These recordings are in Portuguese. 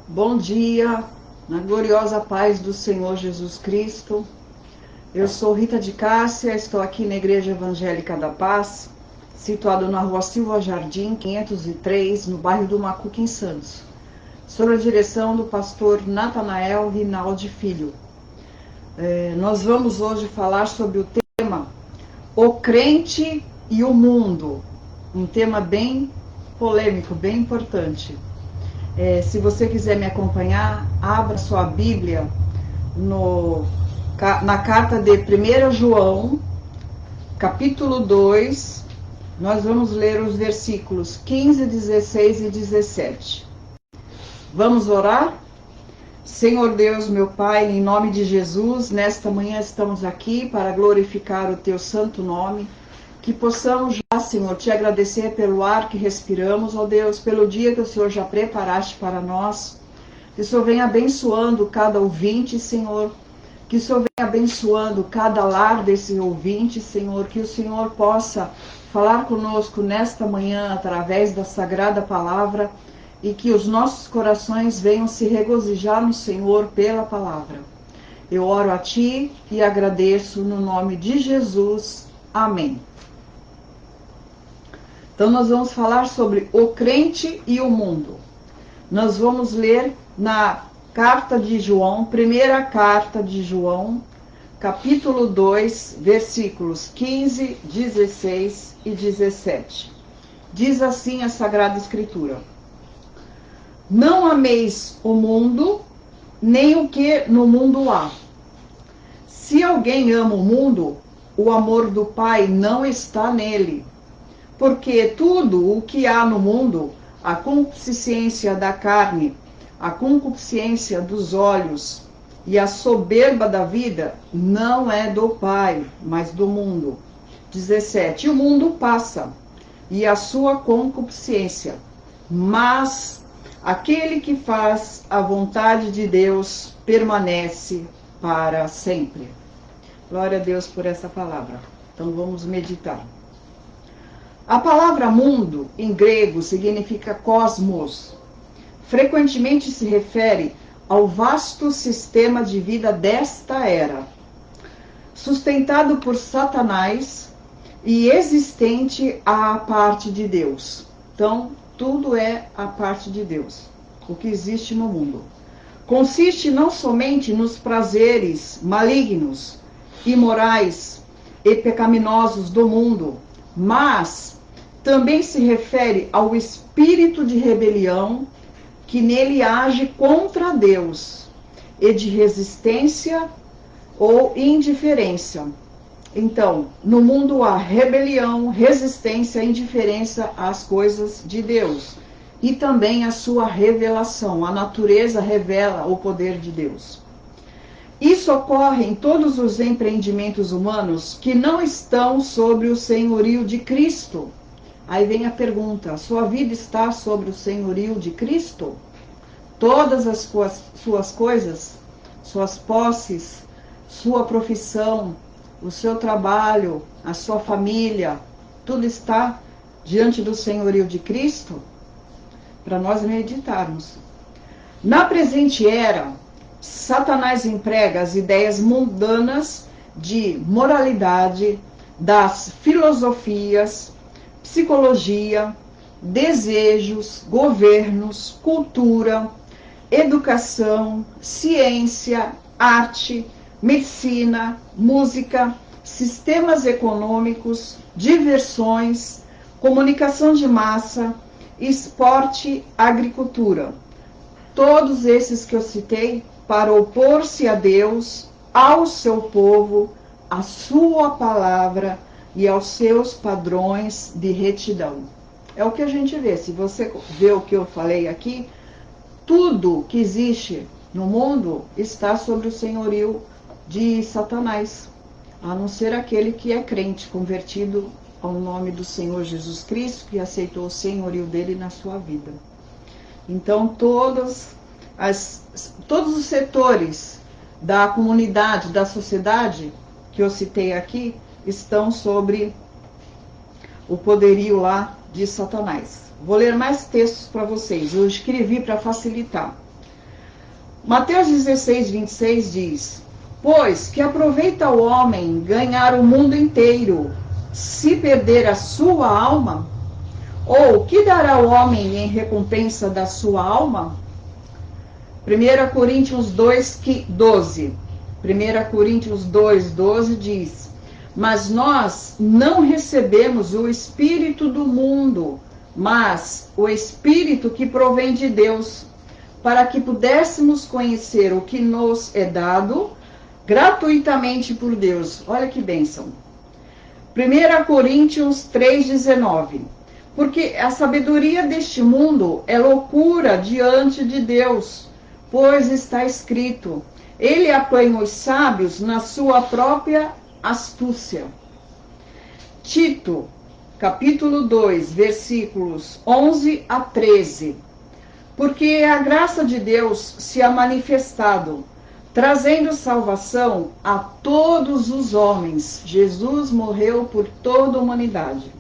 Bom dia, na gloriosa paz do Senhor Jesus Cristo. Eu sou Rita de Cássia, estou aqui na Igreja Evangélica da Paz, situado na Rua Silva Jardim, 503, no bairro do Macuca, em Santos, sob a direção do pastor Natanael Rinaldi Filho. Nós vamos hoje falar sobre o tema O Crente e o Mundo, um tema bem polêmico, bem importante. Se você quiser me acompanhar, abra sua Bíblia na carta de 1 João, capítulo 2, nós vamos ler os versículos 15, 16 e 17. Vamos orar? Senhor Deus, meu Pai, em nome de Jesus, nesta manhã estamos aqui para glorificar o Teu santo nome, que possamos já, Senhor, Te agradecer pelo ar que respiramos, ó Deus, pelo dia que o Senhor já preparaste para nós, que o Senhor venha abençoando cada ouvinte, Senhor, que o Senhor venha abençoando cada lar desse ouvinte, Senhor, que o Senhor possa falar conosco nesta manhã através da sagrada palavra e que os nossos corações venham se regozijar no Senhor pela palavra. Eu oro a Ti e agradeço no nome de Jesus. Amém. Então nós vamos falar sobre o crente e o mundo. Nós vamos ler na carta de João, primeira carta de João, capítulo 2, versículos 15, 16 e 17. Diz assim a Sagrada Escritura: Não ameis o mundo, nem o que no mundo há. Se alguém ama o mundo, o amor do Pai não está nele. Porque tudo o que há no mundo, a concupiscência da carne, a concupiscência dos olhos e a soberba da vida, não é do Pai, mas do mundo. 17. O mundo passa, e a sua concupiscência, mas aquele que faz a vontade de Deus permanece para sempre. Glória a Deus por essa palavra. Então vamos meditar. A palavra mundo, em grego, significa cosmos. Frequentemente se refere ao vasto sistema de vida desta era, sustentado por Satanás e existente à parte de Deus. Então, tudo é a parte de Deus, o que existe no mundo. Consiste não somente nos prazeres malignos, imorais e pecaminosos do mundo, mas também se refere ao espírito de rebelião que nele age contra Deus e de resistência ou indiferença. Então, no mundo há rebelião, resistência, indiferença às coisas de Deus e também a sua revelação. A natureza revela o poder de Deus. Isso ocorre em todos os empreendimentos humanos que não estão sob o senhorio de Cristo. Aí vem a pergunta: sua vida está sobre o senhorio de Cristo? Todas as suas coisas, suas posses, sua profissão, o seu trabalho, a sua família, tudo está diante do senhorio de Cristo? Para nós meditarmos. Na presente era, Satanás emprega as ideias mundanas de moralidade, das filosofias, psicologia, desejos, governos, cultura, educação, ciência, arte, medicina, música, sistemas econômicos, diversões, comunicação de massa, esporte, agricultura. Todos esses que eu citei para opor-se a Deus, ao seu povo, à sua palavra e aos seus padrões de retidão. É o que a gente vê. Se você vê o que eu falei aqui, tudo que existe no mundo está sob o senhorio de Satanás, a não ser aquele que é crente, convertido ao nome do Senhor Jesus Cristo, que aceitou o senhorio dele na sua vida. Então, todos os setores da comunidade, da sociedade, que eu citei aqui, estão sobre o poderio lá de Satanás. Vou ler mais textos para vocês, eu escrevi para facilitar. Mateus 16, 26 diz: pois que aproveita o homem ganhar o mundo inteiro, se perder a sua alma? Ou que dará o homem em recompensa da sua alma? 1 Coríntios 2, 12. 1 Coríntios 2, 12 diz: mas nós não recebemos o Espírito do mundo, mas o Espírito que provém de Deus, para que pudéssemos conhecer o que nos é dado gratuitamente por Deus. Olha que bênção. 1 Coríntios 3,19. Porque a sabedoria deste mundo é loucura diante de Deus, pois está escrito: ele apanha os sábios na sua própria astúcia. Tito, capítulo 2, versículos 11 a 13. Porque a graça de Deus se ha manifestado, trazendo salvação a todos os homens. Jesus morreu por toda a humanidade.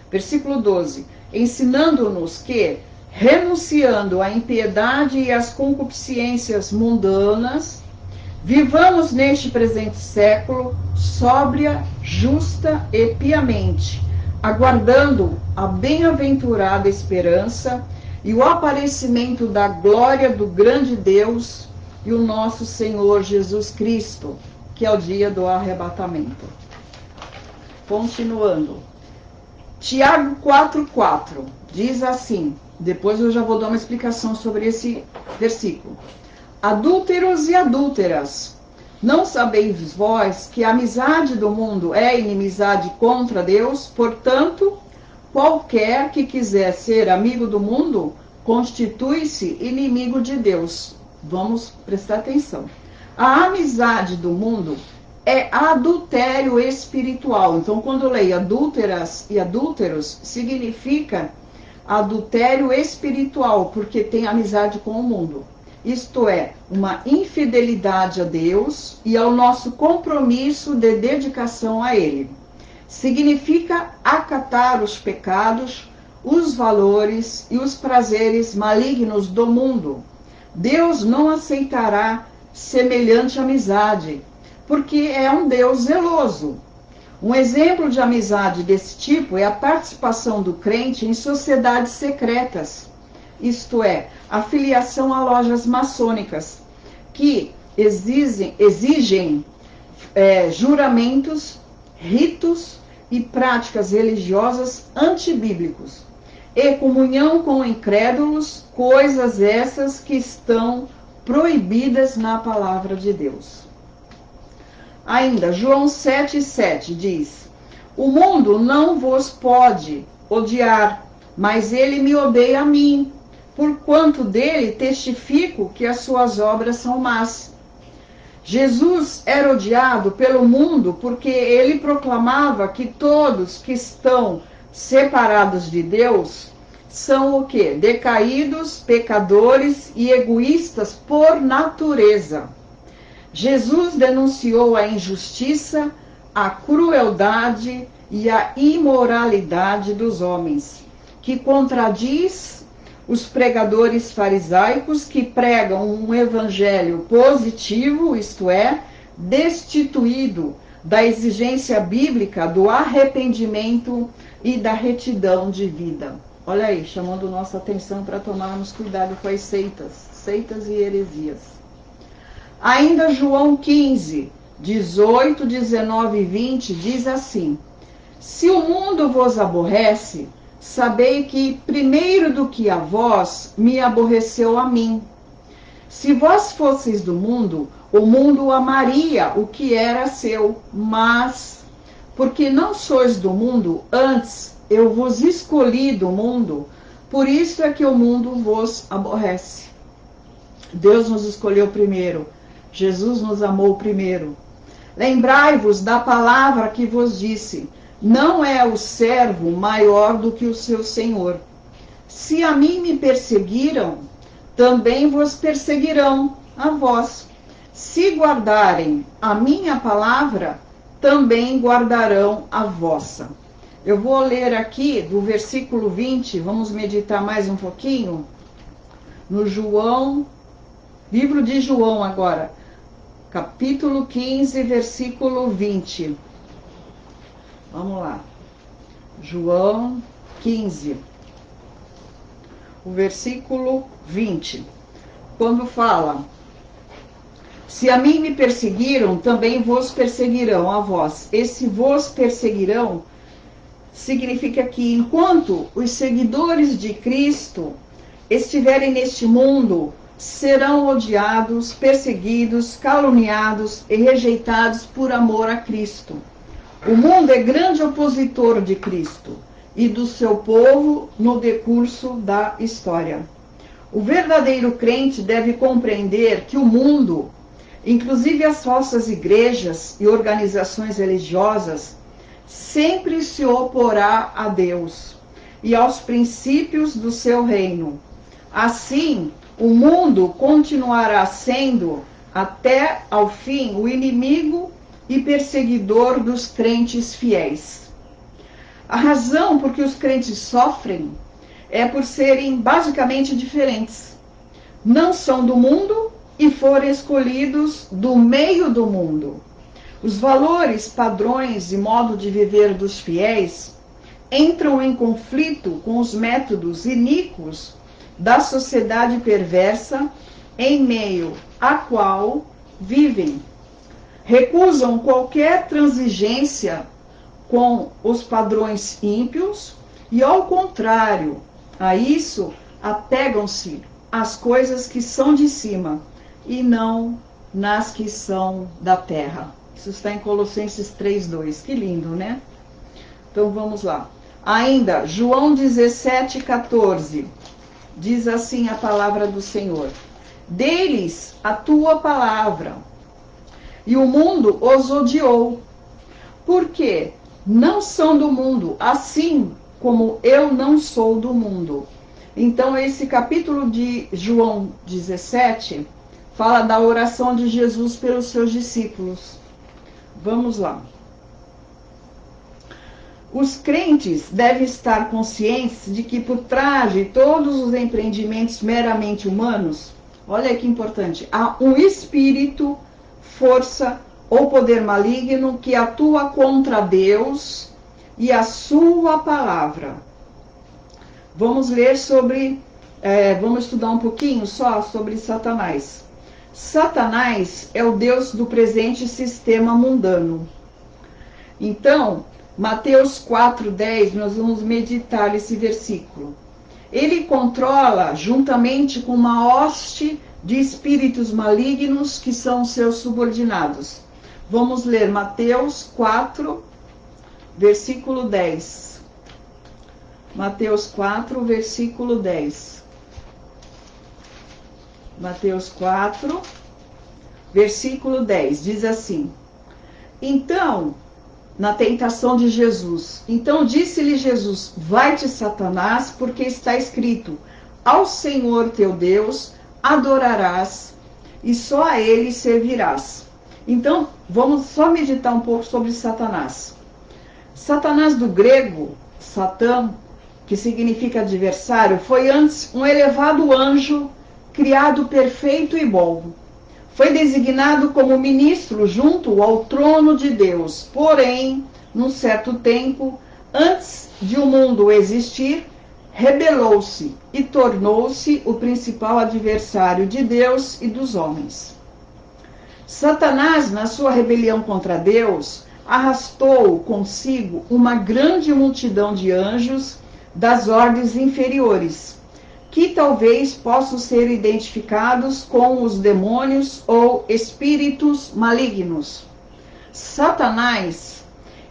Versículo 12. Ensinando-nos que, renunciando à impiedade e às concupiscências mundanas, vivamos neste presente século sóbria, justa e piamente, aguardando a bem-aventurada esperança e o aparecimento da glória do grande Deus e o nosso Senhor Jesus Cristo, que é o dia do arrebatamento. Continuando. Tiago 4,4 diz assim, depois eu já vou dar uma explicação sobre esse versículo. Adúlteros e adúlteras, não sabeis vós que a amizade do mundo é inimizade contra Deus? Portanto, qualquer que quiser ser amigo do mundo, constitui-se inimigo de Deus. Vamos prestar atenção. A amizade do mundo é adultério espiritual. Então, quando eu leio adúlteras e adúlteros, significa adultério espiritual, porque tem amizade com o mundo. Isto é, uma infidelidade a Deus e ao nosso compromisso de dedicação a Ele. Significa acatar os pecados, os valores e os prazeres malignos do mundo. Deus não aceitará semelhante amizade, porque é um Deus zeloso. Um exemplo de amizade desse tipo é a participação do crente em sociedades secretas, isto é, a filiação a lojas maçônicas, que exigem juramentos, ritos e práticas religiosas antibíblicos, e comunhão com incrédulos, coisas essas que estão proibidas na palavra de Deus. Ainda, João 7,7 diz: o mundo não vos pode odiar, mas ele me odeia a mim, porquanto dele testifico que as suas obras são más. Jesus era odiado pelo mundo porque ele proclamava que todos que estão separados de Deus são o quê? Decaídos, pecadores e egoístas por natureza. Jesus denunciou a injustiça, a crueldade e a imoralidade dos homens, que contradiz os pregadores farisaicos que pregam um evangelho positivo, isto é, destituído da exigência bíblica do arrependimento e da retidão de vida. Olha aí, chamando nossa atenção para tomarmos cuidado com as seitas e heresias. Ainda João 15, 18, 19 e 20 diz assim: se o mundo vos aborrece, sabei que primeiro do que a vós, me aborreceu a mim. Se vós fosseis do mundo, o mundo amaria o que era seu, mas, porque não sois do mundo, antes eu vos escolhi do mundo, por isso é que o mundo vos aborrece. Deus nos escolheu primeiro. Jesus nos amou primeiro. Lembrai-vos da palavra que vos disse: não é o servo maior do que o seu senhor. Se a mim me perseguiram, também vos perseguirão a vós. Se guardarem a minha palavra, também guardarão a vossa. Eu vou ler aqui do versículo 20, vamos meditar mais um pouquinho, no João Livro de João agora, capítulo 15, versículo 20. Vamos lá. João 15, o versículo 20. Quando fala: se a mim me perseguiram, também vos perseguirão a vós. Esse vos perseguirão significa que enquanto os seguidores de Cristo estiverem neste mundo, serão odiados, perseguidos, caluniados e rejeitados por amor a Cristo. O mundo é grande opositor de Cristo e do seu povo no decurso da história. O verdadeiro crente deve compreender que o mundo, inclusive as falsas igrejas e organizações religiosas, sempre se oporá a Deus e aos princípios do seu reino. Assim, o mundo continuará sendo, até ao fim, o inimigo e perseguidor dos crentes fiéis. A razão por que os crentes sofrem é por serem basicamente diferentes. Não são do mundo e foram escolhidos do meio do mundo. Os valores, padrões e modo de viver dos fiéis entram em conflito com os métodos iníquos da sociedade perversa em meio à qual vivem. Recusam qualquer transigência com os padrões ímpios e, ao contrário a isso, apegam-se às coisas que são de cima e não nas que são da terra. Isso está em Colossenses 3:2. Que lindo, né? Então vamos lá. Ainda, João 17:14. Diz assim a palavra do Senhor: dei-lhes a tua palavra, e o mundo os odiou, porque não são do mundo, assim como eu não sou do mundo. Então, esse capítulo de João 17 fala da oração de Jesus pelos seus discípulos. Vamos lá. Os crentes devem estar conscientes de que por trás de todos os empreendimentos meramente humanos, olha que importante, há um espírito, força ou poder maligno que atua contra Deus e a sua palavra. Vamos ler vamos estudar um pouquinho só sobre Satanás. Satanás é o Deus do presente sistema mundano. Então, Mateus 4:10, nós vamos meditar nesse versículo. Ele controla, juntamente com uma hoste de espíritos malignos que são seus subordinados. Vamos ler Mateus 4, versículo 10. Mateus 4, versículo 10. Mateus 4, versículo 10, diz assim: então, na tentação de Jesus, então disse-lhe Jesus: vai-te, Satanás, porque está escrito: ao Senhor teu Deus adorarás e só a ele servirás. Então, vamos só meditar um pouco sobre Satanás. Satanás, do grego, Satã, que significa adversário, foi antes um elevado anjo, criado perfeito e bom. Foi designado como ministro junto ao trono de Deus. Porém, num certo tempo, antes de o mundo existir, rebelou-se e tornou-se o principal adversário de Deus e dos homens. Satanás, na sua rebelião contra Deus, arrastou consigo uma grande multidão de anjos das ordens inferiores, que talvez possam ser identificados com os demônios ou espíritos malignos. Satanás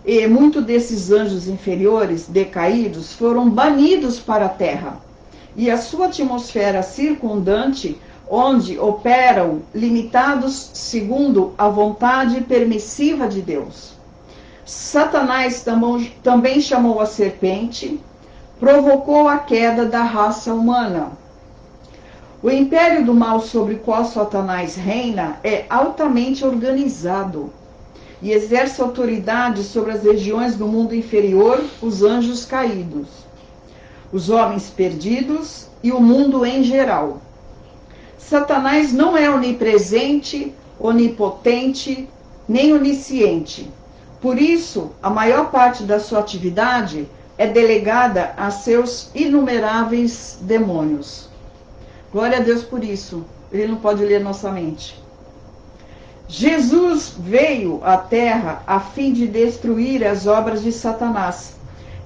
e muitos desses anjos inferiores decaídos foram banidos para a terra, e a sua atmosfera circundante, onde operam limitados segundo a vontade permissiva de Deus. Satanás também chamou a serpente, provocou a queda da raça humana. O império do mal sobre o qual Satanás reina é altamente organizado e exerce autoridade sobre as regiões do mundo inferior, os anjos caídos, os homens perdidos e o mundo em geral. Satanás não é onipresente, onipotente, nem onisciente. Por isso, a maior parte da sua atividade é delegada a seus inumeráveis demônios. Glória a Deus por isso. Ele não pode ler nossa mente. Jesus veio à Terra a fim de destruir as obras de Satanás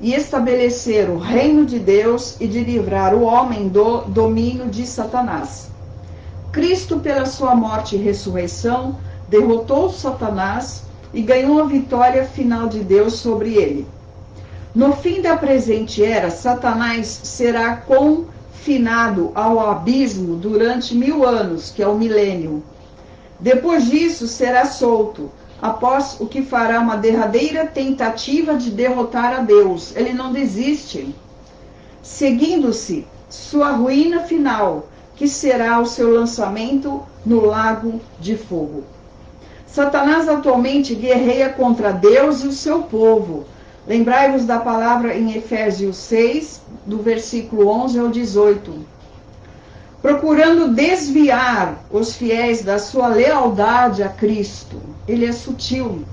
e estabelecer o reino de Deus e de livrar o homem do domínio de Satanás. Cristo, pela sua morte e ressurreição, derrotou Satanás e ganhou a vitória final de Deus sobre ele. No fim da presente era, Satanás será confinado ao abismo durante 1000 anos, que é o milênio. Depois disso, será solto, após o que fará uma derradeira tentativa de derrotar a Deus. Ele não desiste. Seguindo-se sua ruína final, que será o seu lançamento no lago de fogo. Satanás atualmente guerreia contra Deus e o seu povo. Lembrai-vos da palavra em Efésios 6, do versículo 11 ao 18. Procurando desviar os fiéis da sua lealdade a Cristo. Ele é sutil.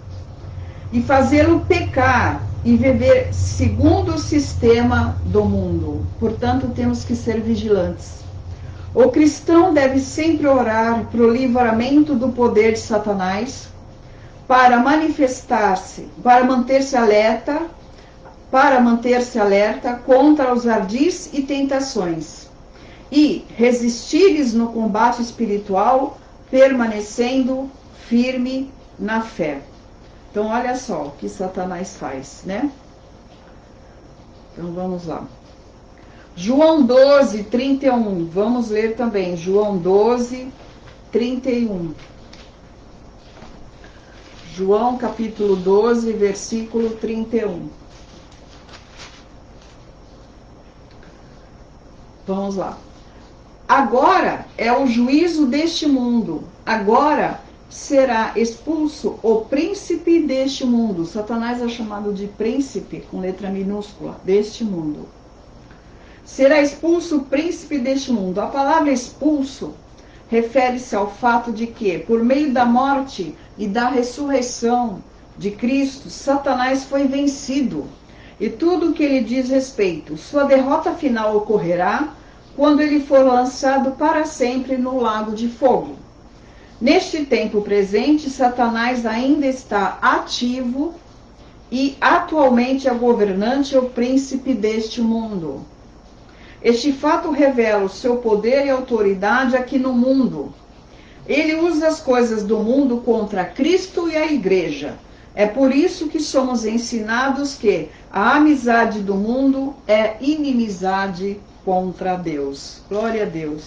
E fazê-lo pecar e viver segundo o sistema do mundo. Portanto, temos que ser vigilantes. O cristão deve sempre orar para o livramento do poder de Satanás, para manifestar-se, para manter-se alerta contra os ardis e tentações, e resistir-lhes no combate espiritual, permanecendo firme na fé. Então, olha só o que Satanás faz, né? Então, vamos lá. João 12, 31. Vamos ler também. João 12, 31. João capítulo 12, versículo 31. Vamos lá. Agora é o juízo deste mundo. Agora será expulso o príncipe deste mundo. Satanás é chamado de príncipe, com letra minúscula, deste mundo. Será expulso o príncipe deste mundo. A palavra expulso refere-se ao fato de que, por meio da morte e da ressurreição de Cristo, Satanás foi vencido. E tudo o que ele diz respeito, sua derrota final ocorrerá quando ele for lançado para sempre no lago de fogo. Neste tempo presente, Satanás ainda está ativo e atualmente é governante ou príncipe deste mundo. Este fato revela o seu poder e autoridade aqui no mundo. Ele usa as coisas do mundo contra Cristo e a igreja. É por isso que somos ensinados que a amizade do mundo é inimizade contra Deus. Glória a Deus.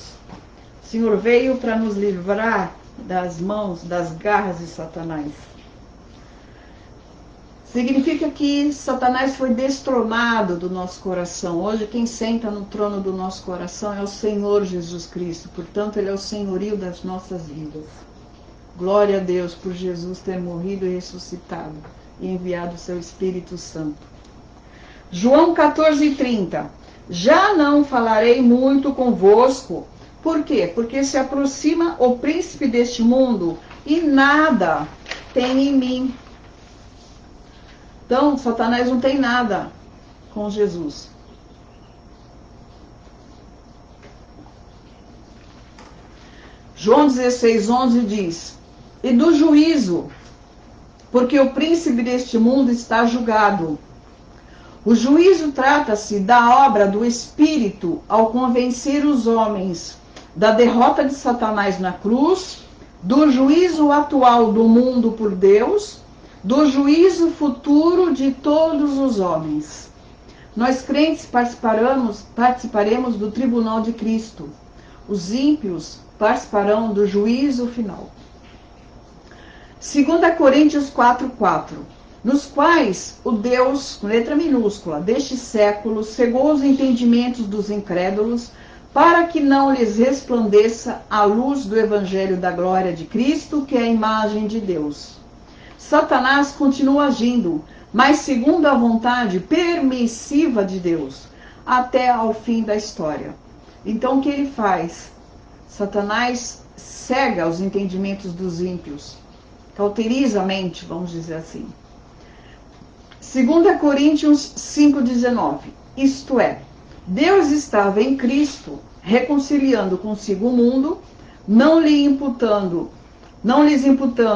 O Senhor veio para nos livrar das mãos, das garras de Satanás. Significa que Satanás foi destronado do nosso coração. Hoje quem senta no trono do nosso coração é o Senhor Jesus Cristo. Portanto, Ele é o senhorio das nossas vidas. Glória a Deus por Jesus ter morrido e ressuscitado e enviado o seu Espírito Santo. João 14:30. Já não falarei muito convosco. Por quê? Porque se aproxima o príncipe deste mundo e nada tem em mim. Então, Satanás não tem nada com Jesus. João 16:11 diz: e do juízo, porque o príncipe deste mundo está julgado. O juízo trata-se da obra do Espírito ao convencer os homens da derrota de Satanás na cruz, do juízo atual do mundo por Deus, do juízo futuro de todos os homens. Nós crentes participaremos do tribunal de Cristo. Os ímpios participarão do juízo final. 2 Coríntios 4:4. Nos quais o Deus, com letra minúscula, deste século, cegou os entendimentos dos incrédulos, para que não lhes resplandeça a luz do evangelho da glória de Cristo, que é a imagem de Deus. Satanás continua agindo, mas segundo a vontade permissiva de Deus, até ao fim da história. Então o que ele faz? Satanás cega os entendimentos dos ímpios, cauteriza a mente, vamos dizer assim. 2 Coríntios 5,19. Isto é, Deus estava em Cristo, reconciliando consigo o mundo, não lhes imputando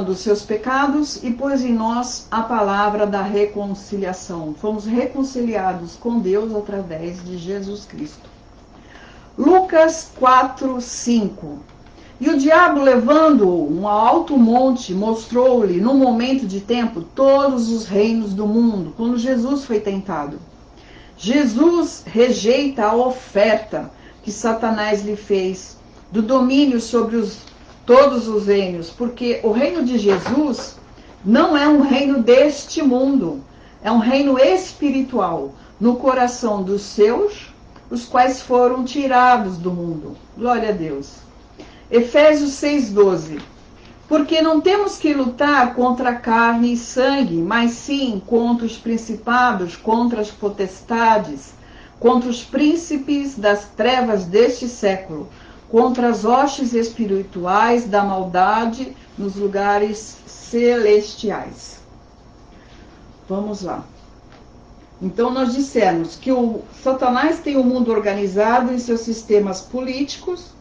os seus pecados, e pôs em nós a palavra da reconciliação. Fomos reconciliados com Deus através de Jesus Cristo. Lucas 4:5. E o diabo, levando-o a alto monte, mostrou-lhe, num momento de tempo, todos os reinos do mundo, quando Jesus foi tentado. Jesus rejeita a oferta que Satanás lhe fez, do domínio sobre todos os reinos, porque o reino de Jesus não é um reino deste mundo, é um reino espiritual, no coração dos seus, os quais foram tirados do mundo. Glória a Deus. Efésios 6,12. Porque não temos que lutar contra carne e sangue, mas sim contra os principados, contra as potestades, contra os príncipes das trevas deste século, contra as hostes espirituais da maldade nos lugares celestiais. Vamos lá. Então nós dissemos que o Satanás tem o mundo organizado em seus sistemas políticos,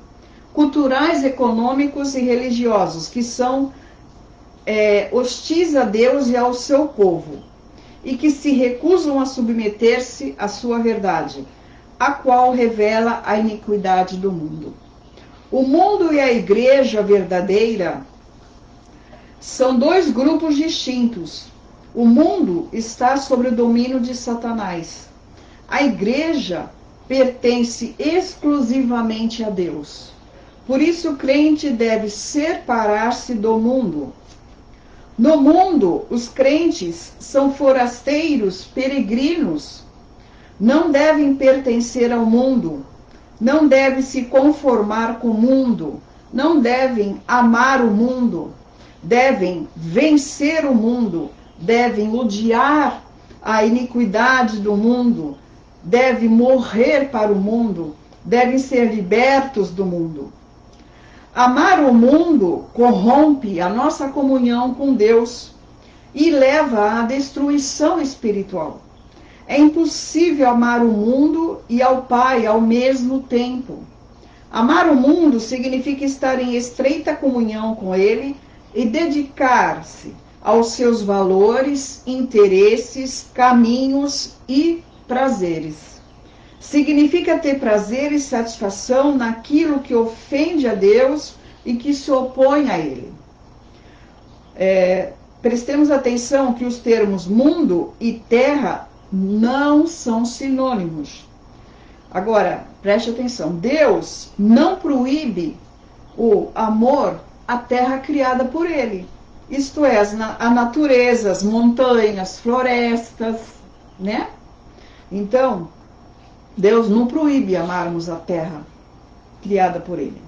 culturais, econômicos e religiosos, que são hostis a Deus e ao seu povo, e que se recusam a submeter-se à sua verdade, a qual revela a iniquidade do mundo. O mundo e a igreja verdadeira são dois grupos distintos. O mundo está sob o domínio de Satanás. A igreja pertence exclusivamente a Deus. Por isso o crente deve separar-se do mundo. No mundo, os crentes são forasteiros, peregrinos. Não devem pertencer ao mundo. Não devem se conformar com o mundo. Não devem amar o mundo. Devem vencer o mundo. Devem odiar a iniquidade do mundo. Devem morrer para o mundo. Devem ser libertos do mundo. Amar o mundo corrompe a nossa comunhão com Deus e leva à destruição espiritual. É impossível amar o mundo e ao Pai ao mesmo tempo. Amar o mundo significa estar em estreita comunhão com Ele e dedicar-se aos seus valores, interesses, caminhos e prazeres. Significa ter prazer e satisfação naquilo que ofende a Deus e que se opõe a Ele. Prestemos atenção que os termos mundo e terra não são sinônimos. Agora, preste atenção, Deus não proíbe o amor à terra criada por Ele. Isto é, a natureza, as montanhas, florestas, né? Então, Deus não proíbe amarmos a terra criada por Ele.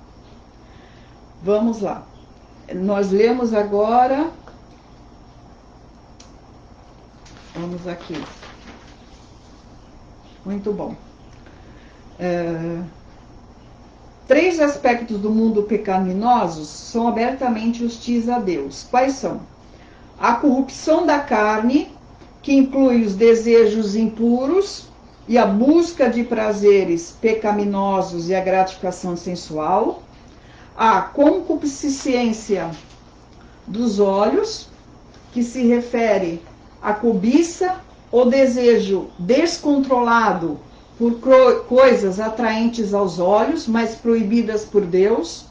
Vamos lá. Nós lemos agora. Vamos aqui. Muito bom. 3 aspectos do mundo pecaminosos são abertamente hostis a Deus. Quais são? A corrupção da carne, que inclui os desejos impuros e a busca de prazeres pecaminosos e a gratificação sensual. A concupiscência dos olhos, que se refere à cobiça, o desejo descontrolado por coisas atraentes aos olhos, mas proibidas por Deus.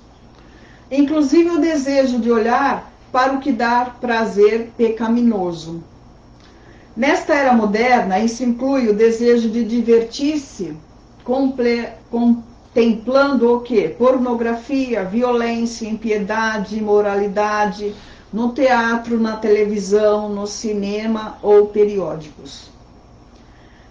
Inclusive o desejo de olhar para o que dá prazer pecaminoso. Nesta era moderna, isso inclui o desejo de divertir-se, contemplando o quê? Pornografia, violência, impiedade, imoralidade, no teatro, na televisão, no cinema ou periódicos.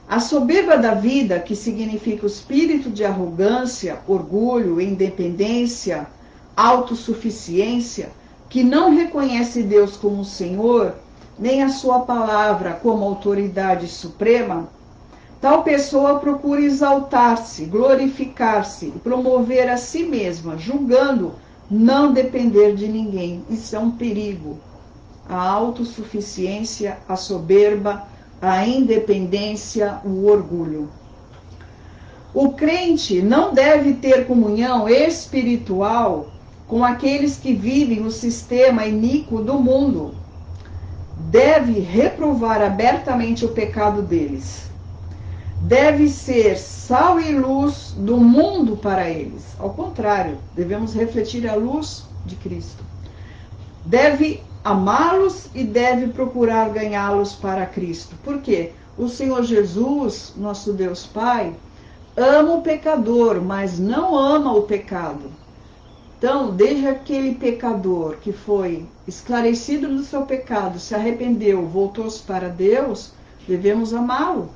A soberba da vida, que significa o espírito de arrogância, orgulho, independência, autossuficiência, que não reconhece Deus como Senhor, nem a sua palavra como autoridade suprema, Tal pessoa procura exaltar-se, glorificar-se, promover a si mesma, julgando não depender de ninguém. Isso é um perigo. A autossuficiência, a soberba, a independência, o orgulho. O crente não deve ter comunhão espiritual com aqueles que vivem no sistema iníquo do mundo. Deve reprovar abertamente o pecado deles. Deve ser sal e luz do mundo para eles. Ao contrário, devemos refletir a luz de Cristo. Deve amá-los e deve procurar ganhá-los para Cristo. Por quê? O Senhor Jesus, nosso Deus Pai, ama o pecador, mas não ama o pecado. Então, desde aquele pecador que foi esclarecido do seu pecado, se arrependeu, voltou-se para Deus, devemos amá-lo,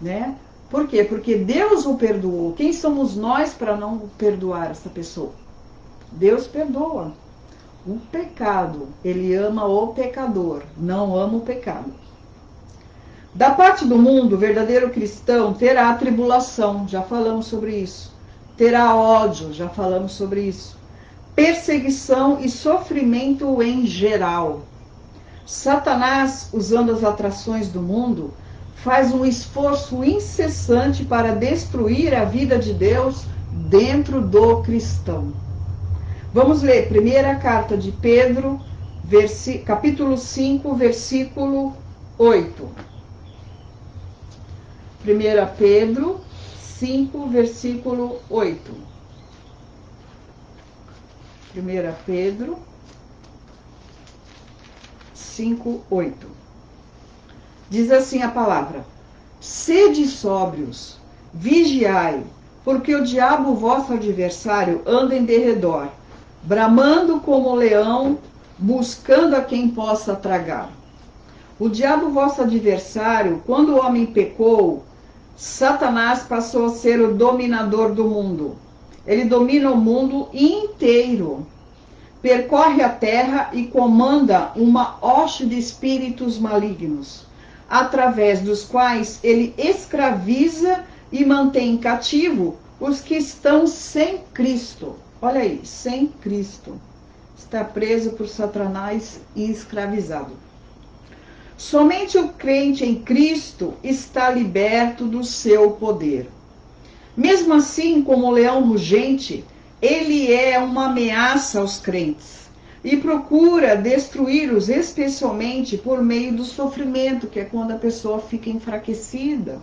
né? Por quê? Porque Deus o perdoou. Quem somos nós para não perdoar essa pessoa? Deus perdoa. O pecado, ele ama o pecador, não ama o pecado. Da parte do mundo, o verdadeiro cristão terá tribulação, já falamos sobre isso. Terá ódio, já falamos sobre isso. Perseguição e sofrimento em geral. Satanás, usando as atrações do mundo, faz um esforço incessante para destruir a vida de Deus dentro do cristão. Vamos ler primeira carta de Pedro, capítulo 5, versículo 8. 1 Pedro 5, versículo 8. 1 Pedro 5, 8. Diz assim a palavra: sede sóbrios, vigiai, porque o diabo, vosso adversário, anda em derredor, bramando como leão, buscando a quem possa tragar. O diabo, vosso adversário, quando o homem pecou, Satanás passou a ser o dominador do mundo. Ele domina o mundo inteiro, percorre a terra e comanda uma hoste de espíritos malignos, através dos quais ele escraviza e mantém cativo os que estão sem Cristo. Olha aí, sem Cristo. Está preso por Satanás e escravizado. Somente o crente em Cristo está liberto do seu poder. Mesmo assim, como o leão rugente, ele é uma ameaça aos crentes e procura destruí-los, especialmente por meio do sofrimento, que é quando a pessoa fica enfraquecida.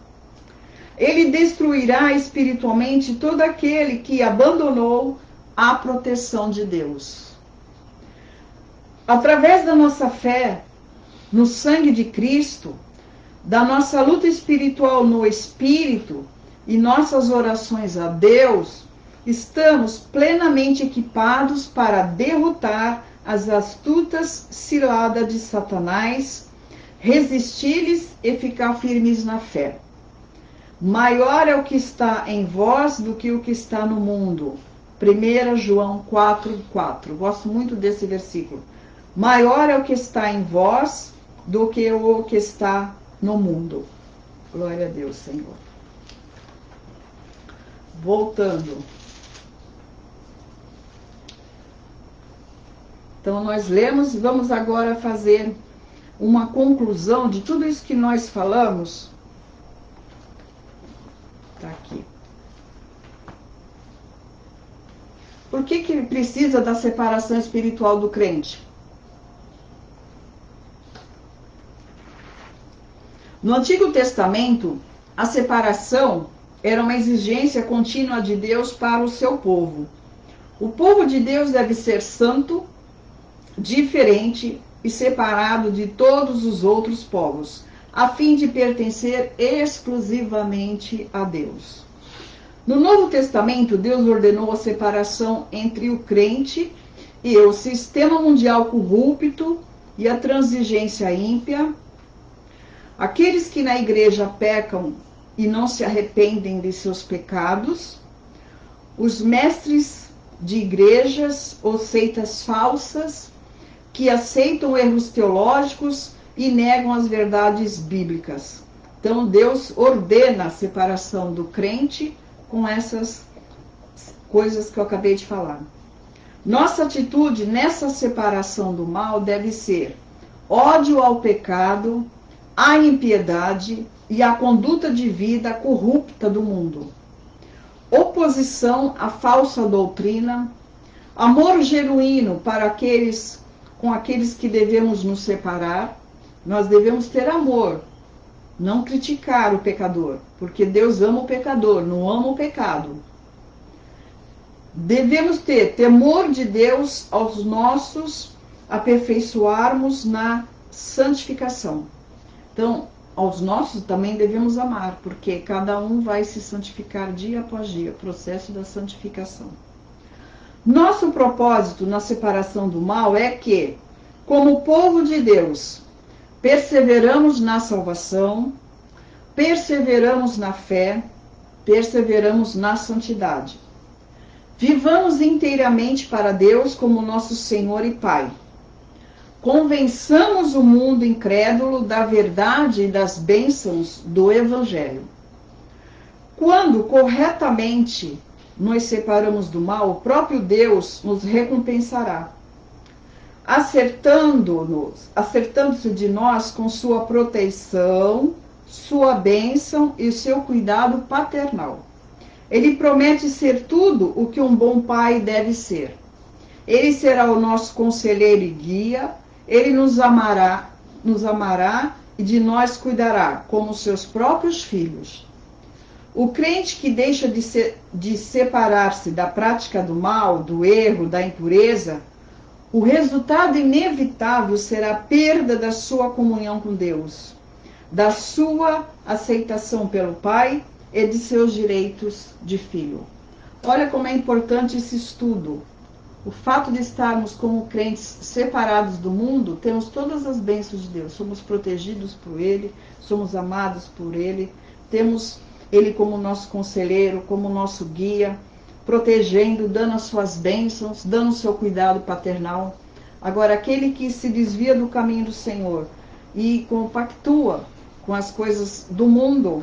Ele destruirá espiritualmente todo aquele que abandonou a proteção de Deus. Através da nossa fé no sangue de Cristo, da nossa luta espiritual no Espírito e nossas orações a Deus, estamos plenamente equipados para derrotar as astutas ciladas de Satanás, resistir-lhes e ficar firmes na fé. Maior é o que está em vós do que o que está no mundo. 1 João 4:4. Gosto muito desse versículo. Maior é o que está em vós do que o que está no mundo. Glória a Deus, Senhor. Voltando. Então, nós lemos e vamos agora fazer uma conclusão de tudo isso que nós falamos. Está aqui. Por que ele precisa da separação espiritual do crente? No Antigo Testamento, a separação era uma exigência contínua de Deus para o seu povo. O povo de Deus deve ser santo, diferente e separado de todos os outros povos, a fim de pertencer exclusivamente a Deus. No Novo Testamento, Deus ordenou a separação entre o crente e o sistema mundial corrupto e a transigência ímpia. Aqueles que na igreja pecam e não se arrependem de seus pecados, os mestres de igrejas ou seitas falsas que aceitam erros teológicos e negam as verdades bíblicas. Então Deus ordena a separação do crente com essas coisas que eu acabei de falar. Nossa atitude nessa separação do mal deve ser ódio ao pecado, à impiedade e à conduta de vida corrupta do mundo, oposição à falsa doutrina, amor genuíno para com aqueles que devemos nos separar. Nós devemos ter amor, não criticar o pecador, porque Deus ama o pecador, não ama o pecado. Devemos ter temor de Deus aos nossos aperfeiçoarmos na santificação. Então, aos nossos também devemos amar, porque cada um vai se santificar dia após dia, processo da santificação. Nosso propósito na separação do mal é que, como povo de Deus, perseveramos na salvação, perseveramos na fé, perseveramos na santidade. Vivamos inteiramente para Deus como nosso Senhor e Pai. Convençamos o mundo incrédulo da verdade e das bênçãos do Evangelho. Quando corretamente nos separamos do mal, o próprio Deus nos recompensará, acertando-se de nós com sua proteção, sua bênção e seu cuidado paternal. Ele promete ser tudo o que um bom pai deve ser. Ele será o nosso conselheiro e guia, ele nos amará e de nós cuidará, como seus próprios filhos. O crente que deixa de separar-se da prática do mal, do erro, da impureza, o resultado inevitável será a perda da sua comunhão com Deus, da sua aceitação pelo Pai e de seus direitos de filho. Olha como é importante esse estudo. O fato de estarmos como crentes separados do mundo, temos todas as bênçãos de Deus. Somos protegidos por Ele, somos amados por Ele, temos Ele como nosso conselheiro, como nosso guia, protegendo, dando as suas bênçãos, dando o seu cuidado paternal. Agora, aquele que se desvia do caminho do Senhor e compactua com as coisas do mundo,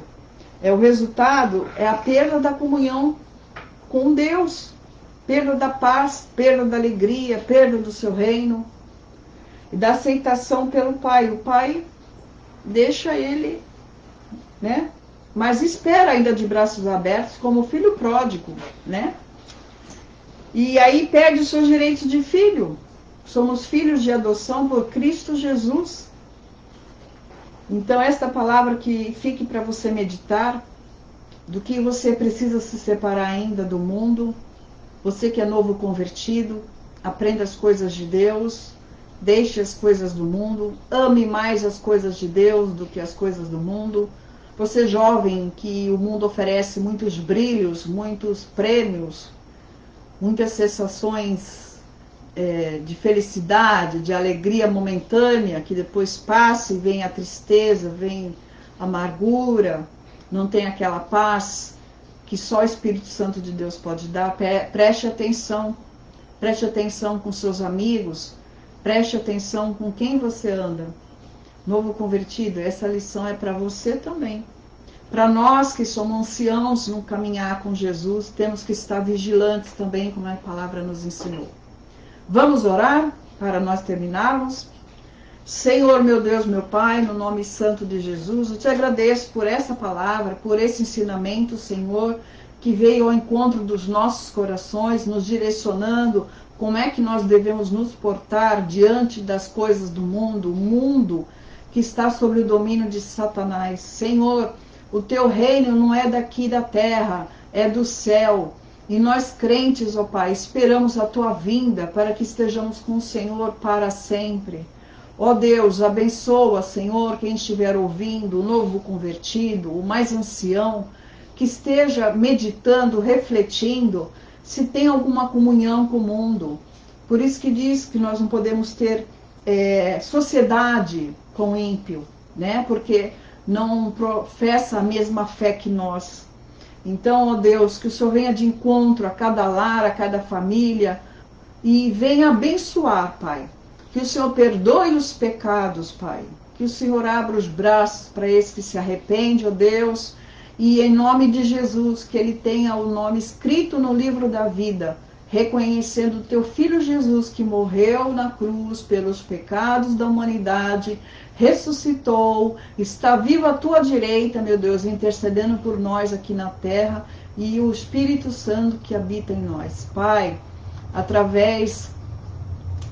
o resultado é a perda da comunhão com Deus, perda da paz, perda da alegria, perda do seu reino e da aceitação pelo Pai. O Pai deixa ele, né? Mas espera ainda de braços abertos como filho pródigo, né? E aí perde os seus direitos de filho. Somos filhos de adoção por Cristo Jesus. Então, esta palavra que fique para você meditar, do que você precisa se separar ainda do mundo. Você que é novo convertido, aprenda as coisas de Deus, deixe as coisas do mundo, ame mais as coisas de Deus do que as coisas do mundo. Você jovem, que o mundo oferece muitos brilhos, muitos prêmios, muitas sensações de felicidade, de alegria momentânea, que depois passa e vem a tristeza, vem a amargura, não tem aquela paz que só o Espírito Santo de Deus pode dar. Preste atenção com seus amigos, preste atenção com quem você anda. Novo convertido, essa lição é para você também. Para nós que somos anciãos no caminhar com Jesus, temos que estar vigilantes também, como a palavra nos ensinou. Vamos orar para nós terminarmos? Senhor, meu Deus, meu Pai, no nome santo de Jesus, eu te agradeço por essa palavra, por esse ensinamento, Senhor, que veio ao encontro dos nossos corações, nos direcionando como é que nós devemos nos portar diante das coisas do mundo, o mundo que está sob o domínio de Satanás. Senhor, o teu reino não é daqui da terra, é do céu. E nós crentes, ó Pai, esperamos a tua vinda para que estejamos com o Senhor para sempre. Ó Deus, abençoa, Senhor, quem estiver ouvindo, o novo convertido, o mais ancião, que esteja meditando, refletindo, se tem alguma comunhão com o mundo. Por isso que diz que nós não podemos ter sociedade com o ímpio, né? Porque não professa a mesma fé que nós. Então, ó Deus, que o Senhor venha de encontro a cada lar, a cada família, e venha abençoar, Pai. Que o Senhor perdoe os pecados, Pai. que o Senhor abra os braços para esse que se arrepende, ó Deus, e em nome de Jesus, que ele tenha o nome escrito no livro da vida, reconhecendo o teu Filho Jesus, que morreu na cruz pelos pecados da humanidade, ressuscitou, está vivo à tua direita, meu Deus, intercedendo por nós aqui na terra, e o Espírito Santo que habita em nós. Pai, através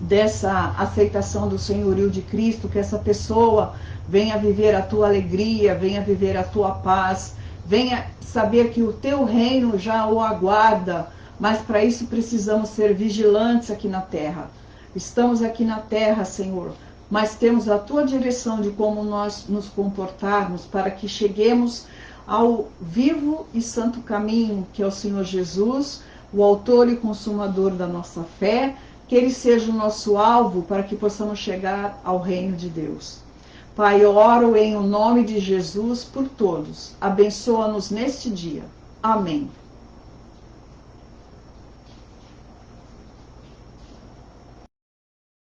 dessa aceitação do senhorio de Cristo, que essa pessoa venha viver a tua alegria, venha viver a tua paz, venha saber que o teu reino já o aguarda, mas para isso precisamos ser vigilantes aqui na terra. Estamos aqui na terra, Senhor, mas temos a tua direção de como nós nos comportarmos para que cheguemos ao vivo e santo caminho, que é o Senhor Jesus, o autor e consumador da nossa fé, que ele seja o nosso alvo para que possamos chegar ao reino de Deus. Pai, eu oro em o nome de Jesus por todos. Abençoa-nos neste dia. Amém.